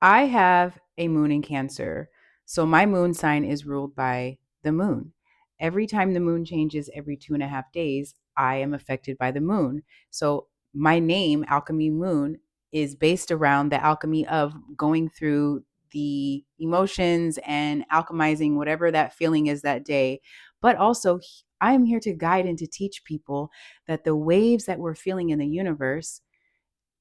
I have a moon in Cancer. So my moon sign is ruled by the moon. Every time the moon changes every 2.5 days, I am affected by the moon. So my name, Alchemy Moon, is based around the alchemy of going through the emotions and alchemizing whatever that feeling is that day. But also, I am here to guide and to teach people that the waves that we're feeling in the universe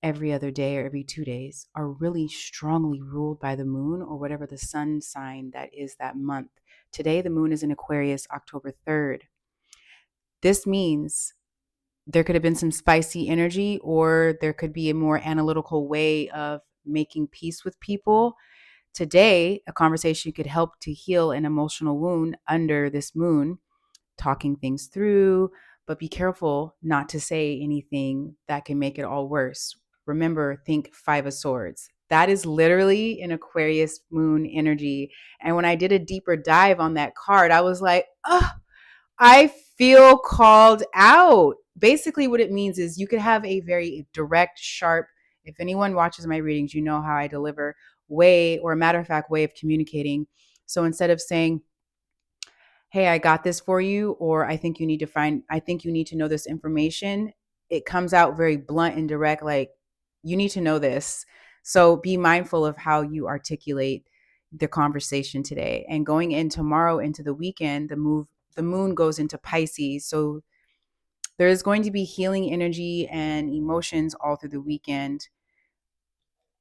every other day or every 2 days are really strongly ruled by the moon or whatever the sun sign that is that month. Today, the moon is in Aquarius, October 3rd. This means there could have been some spicy energy, or there could be a more analytical way of making peace with people. Today, a conversation could help to heal an emotional wound under this moon, talking things through, but be careful not to say anything that can make it all worse. Remember, think Five of Swords. That is literally an Aquarius moon energy. And when I did a deeper dive on that card, I was like, oh, I feel called out. Basically, what it means is you could have a very direct, sharp, if anyone watches my readings, you know how I deliver way, or a matter of fact, way of communicating. So instead of saying, hey, I got this for you, or I think you need to know this information, it comes out very blunt and direct, like, you need to know this. So be mindful of how you articulate the conversation today. And going in tomorrow into the weekend, the moon goes into Pisces. So there is going to be healing energy and emotions all through the weekend.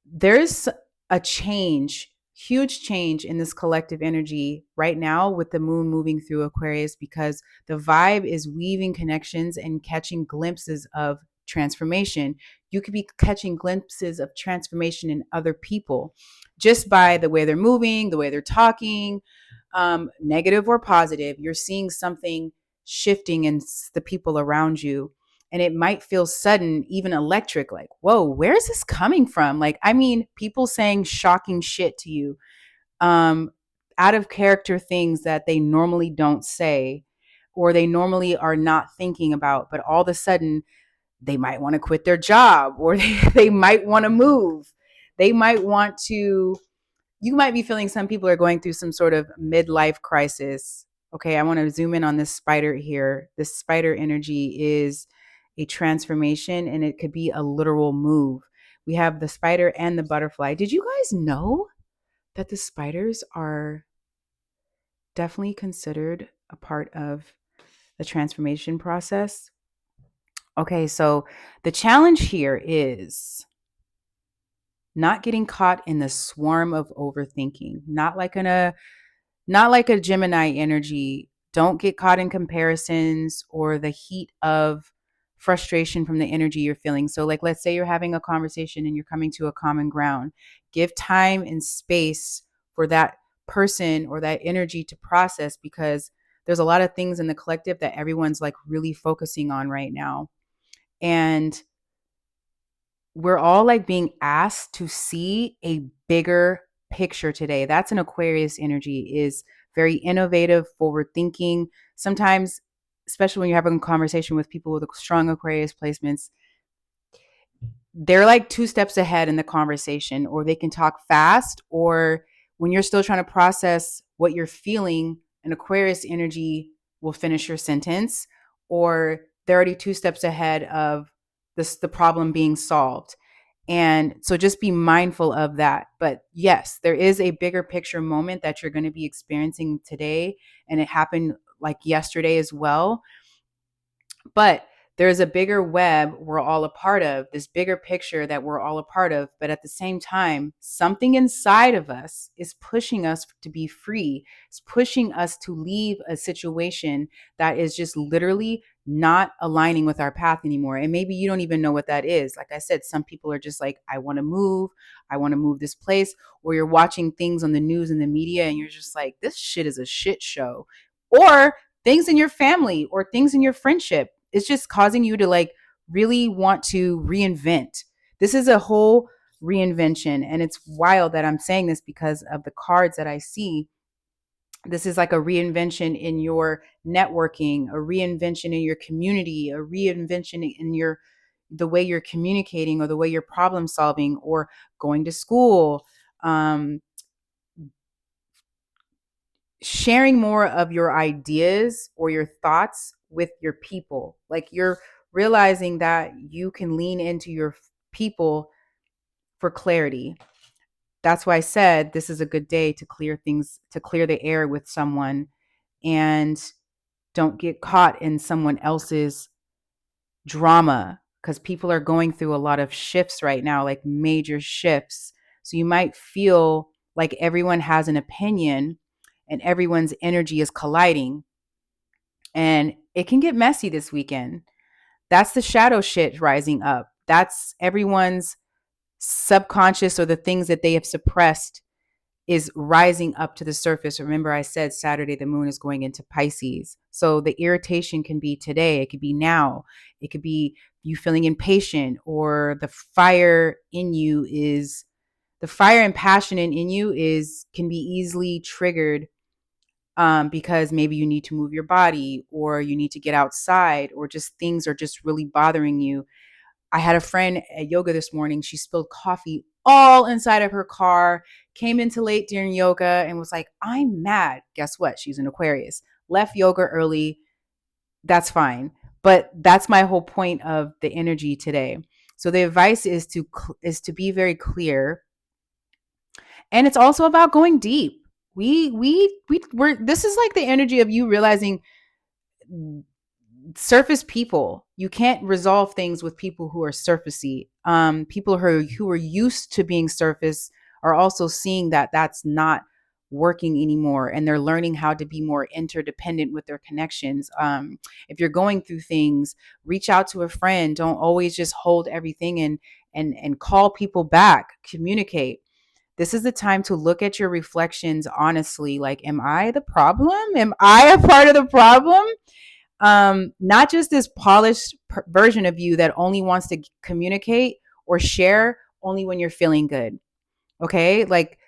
There's a change, huge change in this collective energy right now with the moon moving through Aquarius, because the vibe is weaving connections and catching glimpses of transformation. You could be catching glimpses of transformation in other people just by the way they're moving, the way they're talking, negative or positive. You're seeing something shifting in the people around you, and it might feel sudden, even electric, like, whoa, where's this coming from? Like, I mean, people saying shocking shit to you, um, out of character things that they normally don't say or they normally are not thinking about, but all of a sudden they might want to quit their job, or they might want to move. They might want to, you might be feeling, some people are going through some sort of midlife crisis. Okay, I want to zoom in on this spider here. This spider energy is a transformation, and it could be a literal move. We have the spider and the butterfly. Did you guys know that the spiders are definitely considered a part of the transformation process? Okay, so the challenge here is not getting caught in the swarm of overthinking, not like a Gemini energy. Don't get caught in comparisons or the heat of frustration from the energy you're feeling. So, like, let's say you're having a conversation and you're coming to a common ground. Give time and space for that person or that energy to process, because there's a lot of things in the collective that everyone's like really focusing on right now. And we're all like being asked to see a bigger picture today. That's an Aquarius energy, is very innovative, forward thinking. Sometimes, especially when you're having a conversation with people with strong Aquarius placements, they're like two steps ahead in the conversation, or they can talk fast, or when you're still trying to process what you're feeling, an Aquarius energy will finish your sentence, or they're already two steps ahead of the problem being solved. And so just be mindful of that. But yes, there is a bigger picture moment that you're going to be experiencing today. And it happened like yesterday as well. But there's a bigger web we're all a part of, this bigger picture that we're all a part of. But at the same time, something inside of us is pushing us to be free. It's pushing us to leave a situation that is just literally not aligning with our path anymore. And maybe you don't even know what that is. Like I said, some people are just like, I want to move. I want to move this place. Or you're watching things on the news and the media and you're just like, this shit is a shit show. Or things in your family or things in your friendship, it's just causing you to like really want to reinvent. This is a whole reinvention. And it's wild that I'm saying this because of the cards that I see. This is like a reinvention in your networking, a reinvention in your community, a reinvention in your the way you're communicating or the way you're problem solving or going to school. sharing more of your ideas or your thoughts with your people. Like you're realizing that you can lean into your people for clarity. That's why I said this is a good day to clear things, to clear the air with someone, and don't get caught in someone else's drama, because people are going through a lot of shifts right now, like major shifts. So you might feel like everyone has an opinion and everyone's energy is colliding, and it can get messy this weekend. That's the shadow shit rising up. That's everyone's subconscious, or the things that they have suppressed is rising up to the surface. Remember, I said Saturday the moon is going into Pisces. So the irritation can be today, it could be now, it could be you feeling impatient, or the fire and passion in you is can be easily triggered, because maybe you need to move your body, or you need to get outside, or just things are just really bothering you. I had a friend at yoga this morning. She spilled coffee all inside of her car, came into late during yoga, and was like, I'm mad. Guess what? She's an Aquarius. Left yoga early. That's fine. But that's my whole point of the energy today. So the advice is to be very clear, and it's also about going deep. We're this is like the energy of you realizing surface people, you can't resolve things with people who are surfacey. People who are used to being surface are also seeing that that's not working anymore, and they're learning how to be more interdependent with their connections. If you're going through things, reach out to a friend. Don't always just hold everything and call people back. Communicate. This is the time to look at your reflections honestly. Like, am I the problem? Am I a part of the problem? Not just this polished version of you that only wants to communicate or share only when you're feeling good. Okay? Like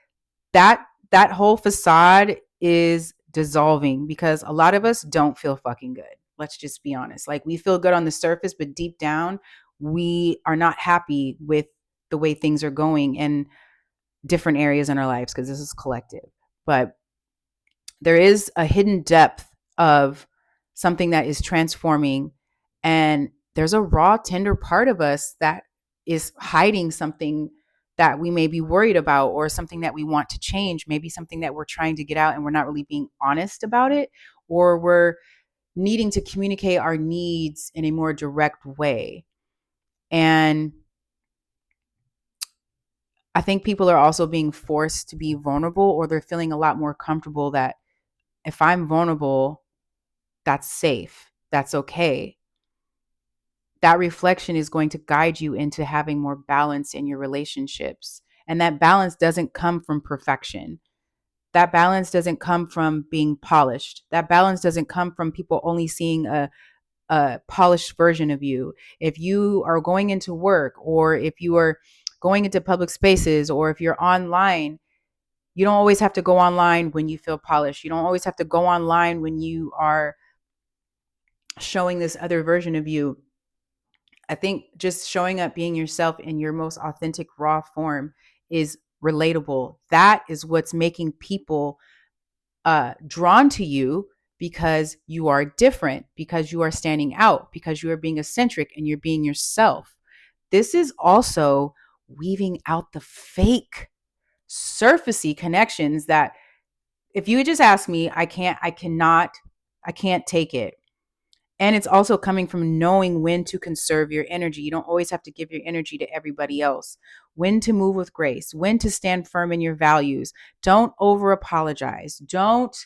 that whole facade is dissolving, because a lot of us don't feel fucking good. Let's just be honest. Like, we feel good on the surface, but deep down we are not happy with the way things are going in different areas in our lives, because this is collective. But there is a hidden depth of something that is transforming, and there's a raw, tender part of us that is hiding something that we may be worried about, or something that we want to change, maybe something that we're trying to get out and we're not really being honest about it, or we're needing to communicate our needs in a more direct way. And I think people are also being forced to be vulnerable, or they're feeling a lot more comfortable that if I'm vulnerable, that's safe. That's okay. That reflection is going to guide you into having more balance in your relationships. And that balance doesn't come from perfection. That balance doesn't come from being polished. That balance doesn't come from people only seeing a polished version of you. If you are going into work, or if you are going into public spaces, or if you're online, you don't always have to go online when you feel polished. You don't always have to go online when you are showing this other version of you. I think just showing up, being yourself in your most authentic, raw form is relatable. That is what's making people drawn to you, because you are different, because you are standing out, because you are being eccentric and you're being yourself. This is also weaving out the fake, surfacey connections that, if you would just ask me, I can't take it. And it's also coming from knowing when to conserve your energy. You don't always have to give your energy to everybody else. When to move with grace, when to stand firm in your values. Don't over apologize. Don't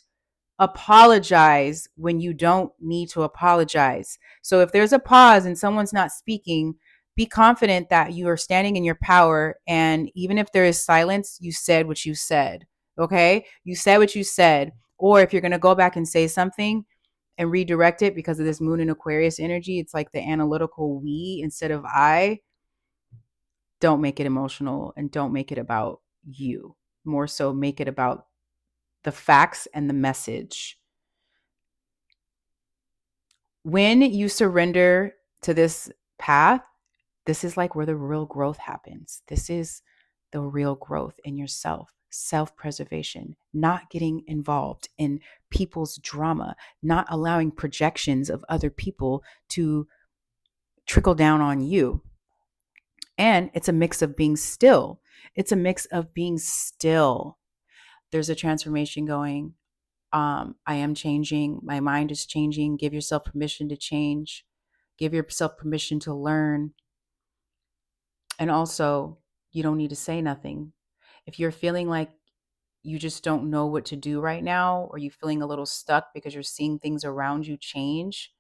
apologize when you don't need to apologize. So if there's a pause and someone's not speaking, be confident that you are standing in your power. And even if there is silence, you said what you said. Okay? You said what you said. Or if you're going to go back and say something and redirect it because of this moon and Aquarius energy, it's like the analytical we instead of I. Don't make it emotional, and don't make it about you. More so, make it about the facts and the message. When you surrender to this path, this is like where the real growth happens. This is the real growth in yourself, self-preservation, not getting involved in people's drama, not allowing projections of other people to trickle down on you. And it's a mix of being still. It's a mix of being still. There's a transformation going. I am changing. My mind is changing. Give yourself permission to change. Give yourself permission to learn. And also, you don't need to say nothing. If you're feeling like you just don't know what to do right now, or you're feeling a little stuck because you're seeing things around you change,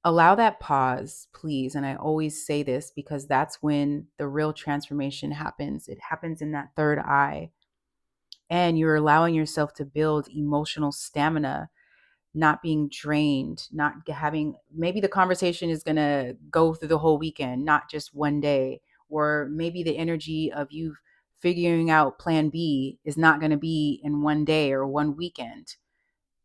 allow that pause, please. And I always say this because that's when the real transformation happens. It happens in that third eye. And you're allowing yourself to build emotional stamina, not being drained, not having, maybe the conversation is going to go through the whole weekend, not just one day. Or maybe the energy of you figuring out plan B is not going to be in one day or one weekend.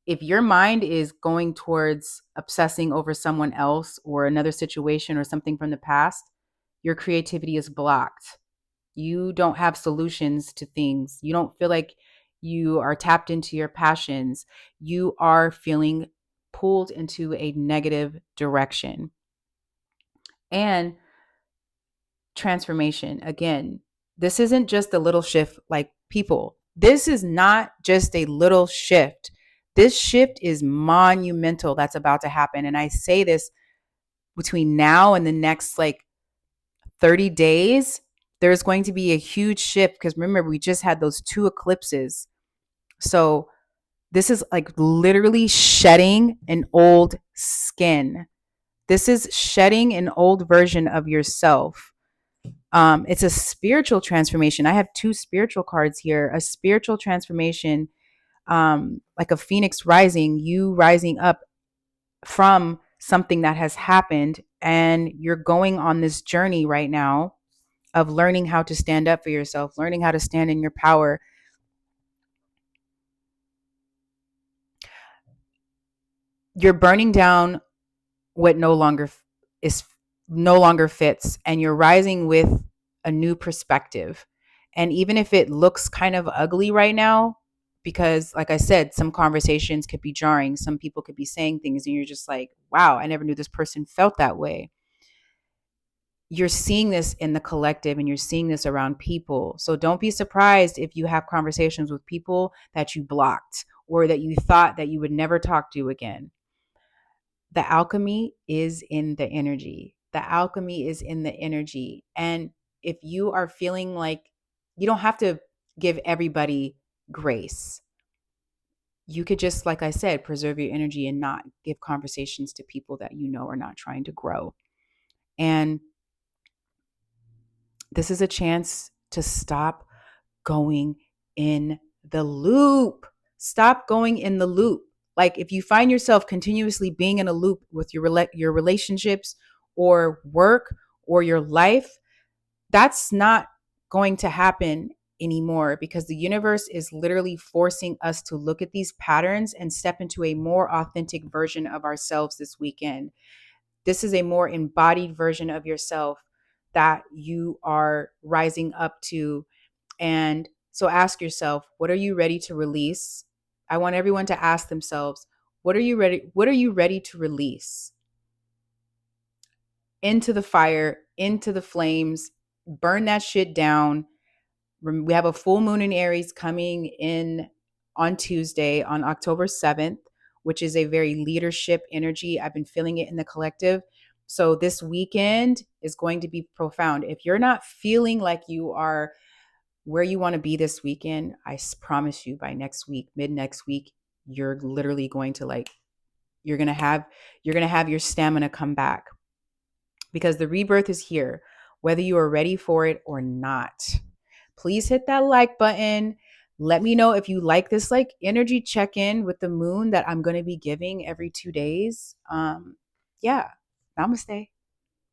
If your mind is going towards obsessing over someone else or another situation or something from the past, your creativity is blocked. You don't have solutions to things. You don't feel like you are tapped into your passions. You are feeling pulled into a negative direction. And transformation, again, this isn't just a little shift like people. This is not just a little shift. This shift is monumental that's about to happen. And I say this between now and the next 30 days, there's going to be a huge shift because remember, we just had those 2 eclipses. So this is like literally shedding an old skin. This is shedding an old version of yourself. It's a spiritual transformation. I have 2 spiritual cards here. A spiritual transformation, like a phoenix rising, you rising up from something that has happened, and you're going on this journey right now of learning how to stand up for yourself, learning how to stand in your power. You're burning down what no longer fits, and you're rising with a new perspective. And even if it looks kind of ugly right now, because like I said, some conversations could be jarring, some people could be saying things and you're just like, wow, I never knew this person felt that way. You're seeing this in the collective and you're seeing this around people. So don't be surprised if you have conversations with people that you blocked or that you thought that you would never talk to again. The alchemy is in the energy. The alchemy is in the energy. And if you are feeling like you don't have to give everybody grace, you could just, like I said, preserve your energy and not give conversations to people that you know are not trying to grow. And this is a chance to stop going in the loop. Stop going in the loop. Like if you find yourself continuously being in a loop with your relationships or work or your life, that's not going to happen anymore, because the universe is literally forcing us to look at these patterns and step into a more authentic version of ourselves this weekend. This is a more embodied version of yourself that you are rising up to. And so ask yourself, what are you ready to release? I want everyone to ask themselves, what are you ready to release? Into the fire, into the flames, burn that shit down. We have a full moon in Aries coming in on Tuesday, on October 7th, which is a very leadership energy. I've been feeling it in the collective. So this weekend is going to be profound. If you're not feeling like you are where you want to be this weekend, I promise you by next week, mid next week, you're literally going to you're going to have your stamina come back, because the rebirth is here, whether you are ready for it or not. Please hit that like button. Let me know if you like this energy check-in with the moon that I'm going to be giving every 2 days. Yeah. Namaste.